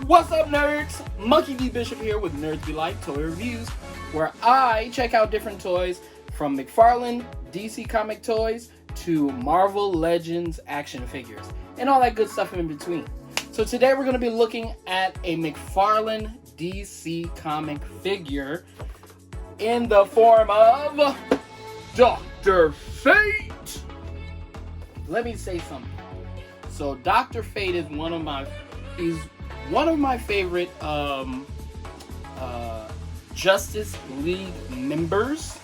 What's up, nerds? Monkey D. Bishop here with NerdsBLike Toy Reviews, where I check out different toys from McFarlane, DC comic toys, to Marvel Legends action figures, and all that good stuff in between. So today we're going to be looking at a McFarlane DC comic figure in the form of Dr. Fate. Let me say something. So Dr. Fate is one of my favorite Justice League members,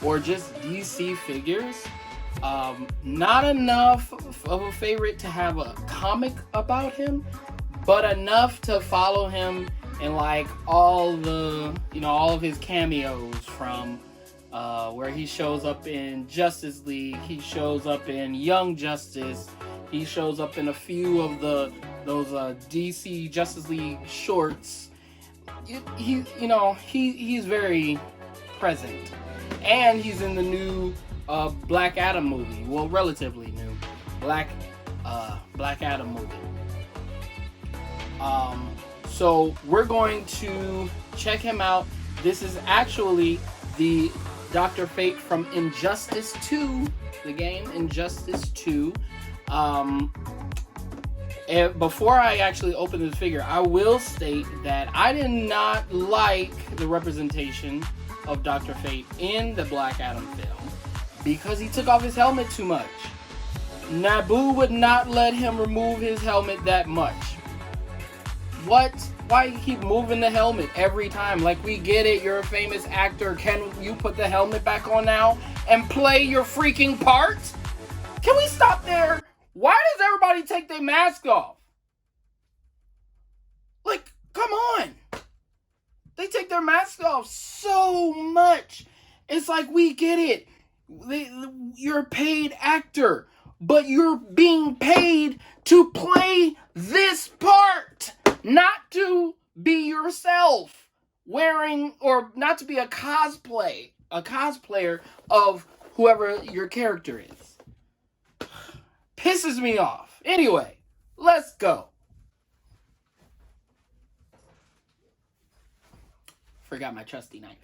or just DC figures. Not enough of a favorite to have a comic about him, but enough to follow him in like all of his cameos, from where he shows up in Justice League, he shows up in Young Justice, he shows up in a few of those DC Justice League shorts. He's very present, and he's in the new Black Adam movie. Well, relatively new Black Adam movie. So we're going to check him out. This is actually the Dr. Fate from Injustice 2, the game Injustice 2. And before I actually open this figure, I will state that I did not like the representation of Dr. Fate in the Black Adam film because he took off his helmet too much. Naboo would not let him remove his helmet that much. What? Why you keep moving the helmet every time? Like, we get it, you're a famous actor. Can you put the helmet back on now and play your freaking part? Can we stop there? Why does everybody take their mask off? Like, come on. They take their mask off so much. It's like, we get it. You're a paid actor, but you're being paid to play this part, not to be yourself wearing, or not to be a cosplayer of whoever your character is. Pisses me off. Anyway, let's go. Forgot my trusty knife.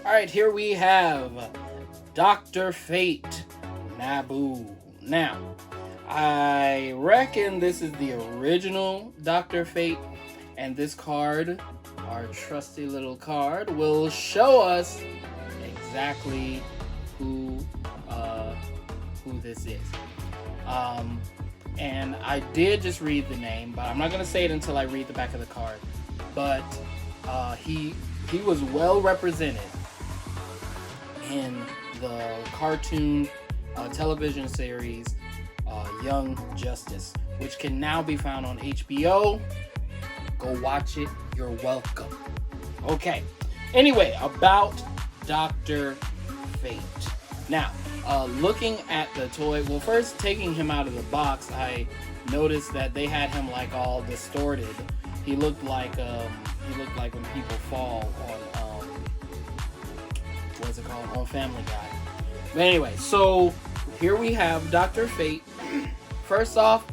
Alright, here we have Dr. Fate, Naboo. Now, I reckon this is the original Dr. Fate, and this card, our trusty little card, will show us exactly who this is. And I did just read the name, but I'm not going to say it until I read the back of the card. But he was well represented in the cartoon television series Young Justice, which can now be found on HBO. Go watch it. You're welcome. Okay. Anyway, about Dr. Fate. Now, looking at the toy, well, first taking him out of the box, I noticed that they had him like all distorted. He looked like when people fall on what's it called, on Family Guy. But anyway, so here we have Dr. Fate. First off,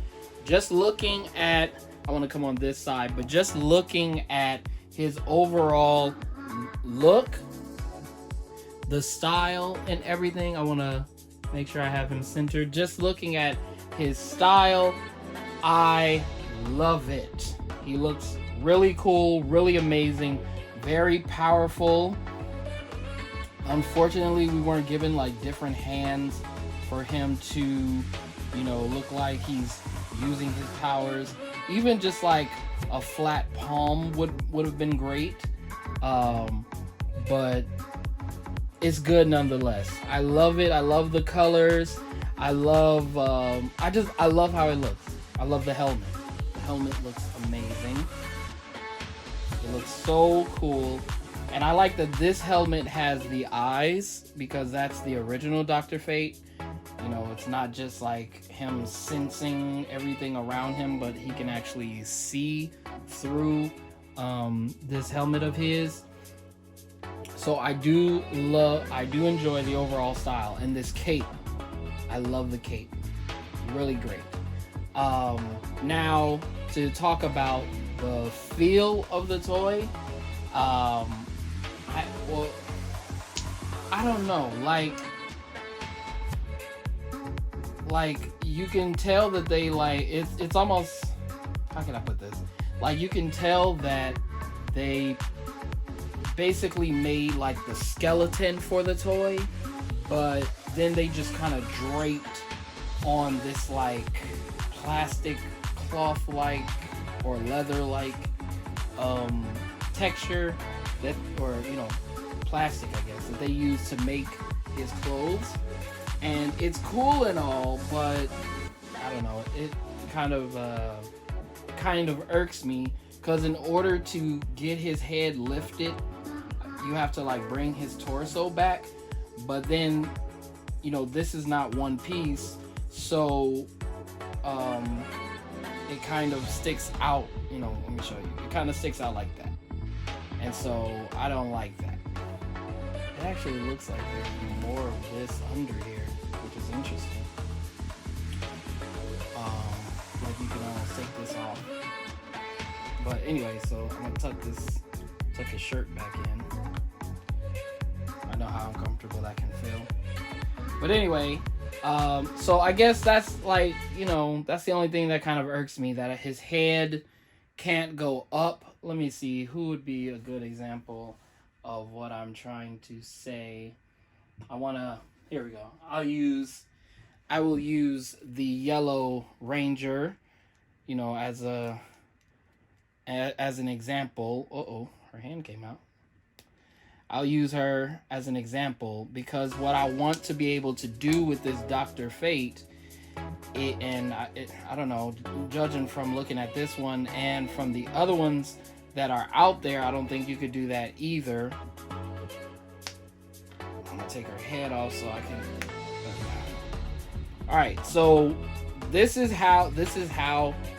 just looking at, I want to come on this side, but just looking at his overall look, the style and everything, I want to make sure I have him centered. Just looking at his style, I love it. He looks really cool, really amazing, very powerful. Unfortunately, we weren't given like different hands for him to, look like he's using his powers. Even just like a flat palm would have been great. But it's good nonetheless. I love it. I love the colors. I love I love how it looks. I love the helmet. The helmet looks amazing. It looks so cool. And I like that this helmet has the eyes, because that's the original Dr. Fate. You know, it's not just like him sensing everything around him, but he can actually see through this helmet of his. So I do enjoy the overall style. And this cape, I love the cape. Really great. Now, to talk about the feel of the toy, I don't know, like you can tell that they it's almost, how can I put this? Like, you can tell that they basically made like the skeleton for the toy, but then they just kind of draped on this like plastic cloth like or leather like texture that, or you know, plastic I guess, that they use to make his clothes. And it's cool and all, but I don't know, it kind of irks me, because in order to get his head lifted, you have to like bring his torso back. But then, you know, this is not one piece, so it kind of sticks out, you know, let me show you. It kind of sticks out like that. And so I don't like that. It actually looks like there's more of this under here, which is interesting. Like you can almost take this off. But anyway, so I'm gonna tuck his shirt back in. I know how uncomfortable that can feel. But anyway, so I guess that's like, you know, that's the only thing that kind of irks me, that his head can't go up. Let me see, who would be a good example of what I'm trying to say. Here we go. I will use the Yellow Ranger, you know, as an example. Her hand came out. I'll use her as an example, because what I want to be able to do with this Dr. Fate, I don't know, judging from looking at this one and from the other ones that are out there, I don't think you could do that either. I'm gonna take her head off so I can. All right, so this is how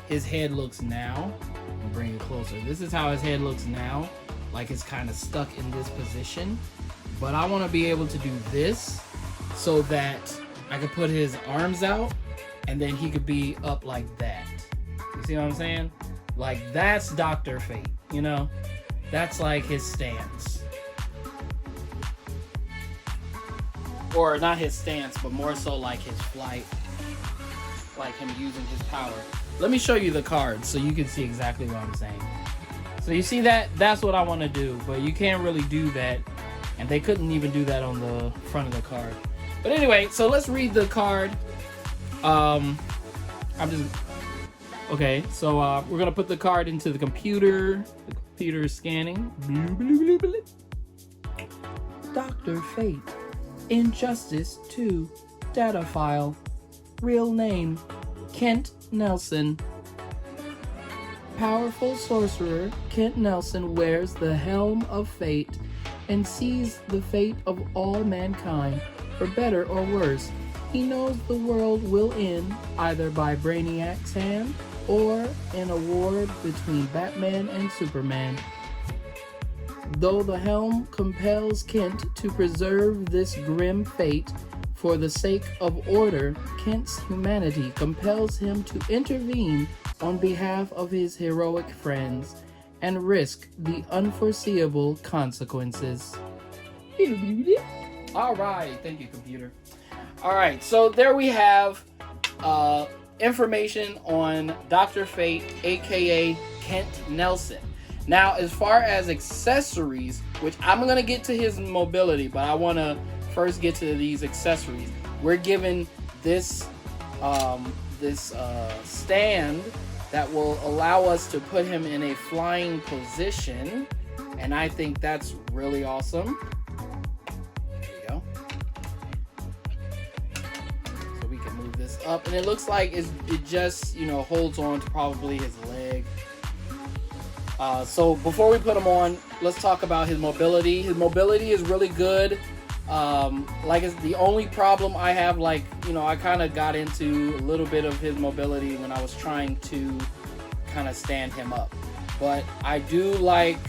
his head looks now. I'll bring it closer. This is how his head looks now. Like, it's kind of stuck in this position. But I want to be able to do this so that I could put his arms out and then he could be up like that. You see what I'm saying? Like, that's Dr. Fate, you know? That's like his stance. Or not his stance, but more so like his flight. Like him using his power. Let me show you the cards so you can see exactly what I'm saying. So you see that? That's what I want to do, but you can't really do that. And they couldn't even do that on the front of the card. But anyway, so let's read the card. Okay, so we're going to put the card into the computer. The computer is scanning. Dr. Fate. Injustice 2. Data file. Real name. Kent Nelson. Powerful sorcerer, Kent Nelson wears the helm of fate and sees the fate of all mankind, for better or worse. He knows the world will end either by Brainiac's hand or in a war between Batman and Superman. Though the helm compels Kent to preserve this grim fate for the sake of order, Kent's humanity compels him to intervene on behalf of his heroic friends and risk the unforeseeable consequences. All right, thank you, computer. All right, so there we have information on Dr. Fate, aka Kent Nelson. Now, as far as accessories, which I'm gonna get to his mobility, but I want to first get to these accessories. We're given this stand that will allow us to put him in a flying position. And I think that's really awesome. There you go. So we can move this up. And it looks like it just, you know, holds on to probably his leg. So before we put him on, let's talk about his mobility. His mobility is really good. Like, it's the only problem I have, like, you know, I kind of got into a little bit of his mobility when I was trying to kind of stand him up. But I do like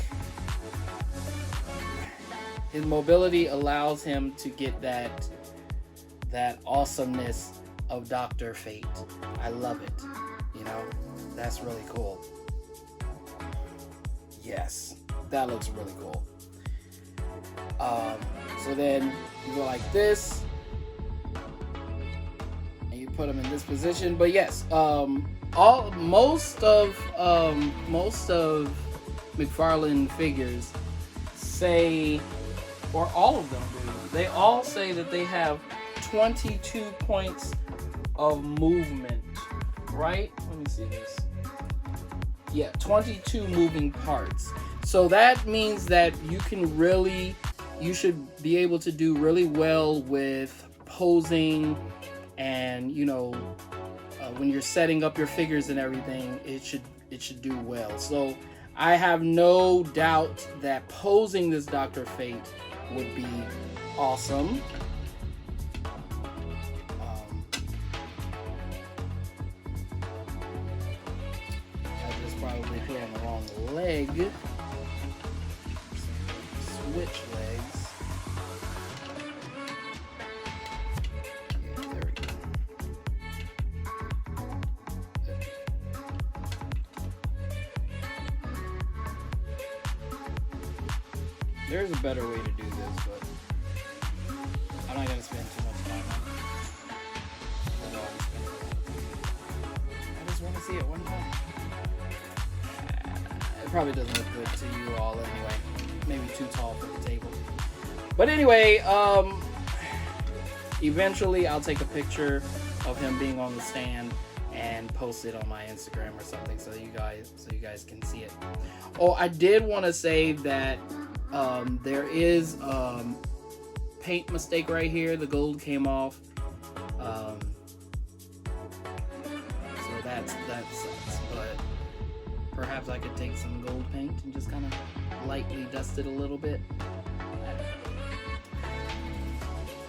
his mobility allows him to get that awesomeness of Dr. Fate. I love it. You know, that's really cool. Yes, that looks really cool. So then you go like this, and you put him in this position. But yes, most of McFarlane figures say, or all of them do, they all say that they have 22 points of movement, right? Let me see this. Yeah, 22 moving parts. So that means that you should be able to do really well with posing, and, you know, when you're setting up your figures and everything, it should do well. So I have no doubt that posing this Dr. Fate would be awesome. I just probably put on the wrong leg. Switch legs. Yeah, there we go. There's a better way to do this, but I'm not gonna spend too much time on it. I just want to see it one time. It probably doesn't look good to you all anyway. Maybe too tall for the table. But anyway, eventually I'll take a picture of him being on the stand and post it on my Instagram or something so you guys can see it. Oh, I did want to say that there is paint mistake right here. The gold came off. So that sucks. But perhaps I could take some gold paint and just kind of lightly dust it a little bit.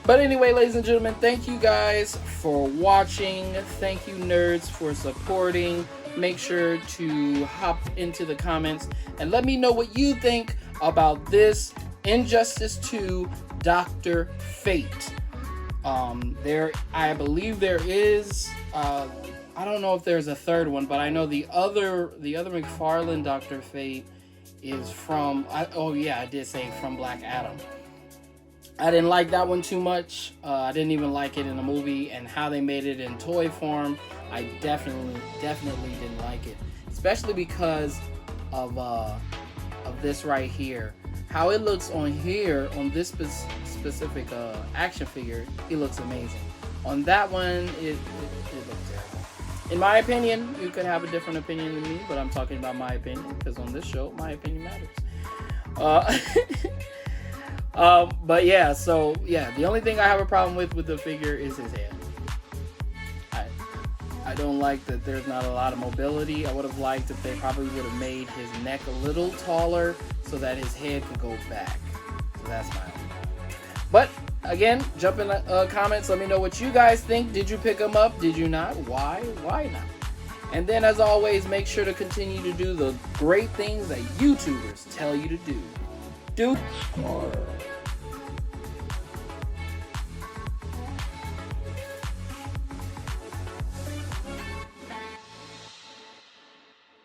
But anyway, ladies and gentlemen, thank you guys for watching. Thank you, nerds, for supporting. Make sure to hop into the comments and let me know what you think about this Injustice 2 Dr. Fate. I believe there is, I don't know if there's a third one, but I know the other McFarlane Dr. Fate is from, I did say from Black Adam. I didn't like that one too much. I didn't even like it in the movie, and how they made it in toy form, I definitely didn't like it, especially because of this right here. How it looks on here on this specific action figure, it looks amazing. On that one, it looks terrible. In my opinion, you could have a different opinion than me, but I'm talking about my opinion because on this show, my opinion matters. But yeah, so yeah, the only thing I have a problem with the figure is his head. I don't like that there's not a lot of mobility. I would have liked if they probably would have made his neck a little taller so that his head could go back. So that's my opinion. But again, jump in the comments. Let me know what you guys think. Did you pick him up? Did you not? Why? Why not? And then, as always, make sure to continue to do the great things that YouTubers tell you to do. Do.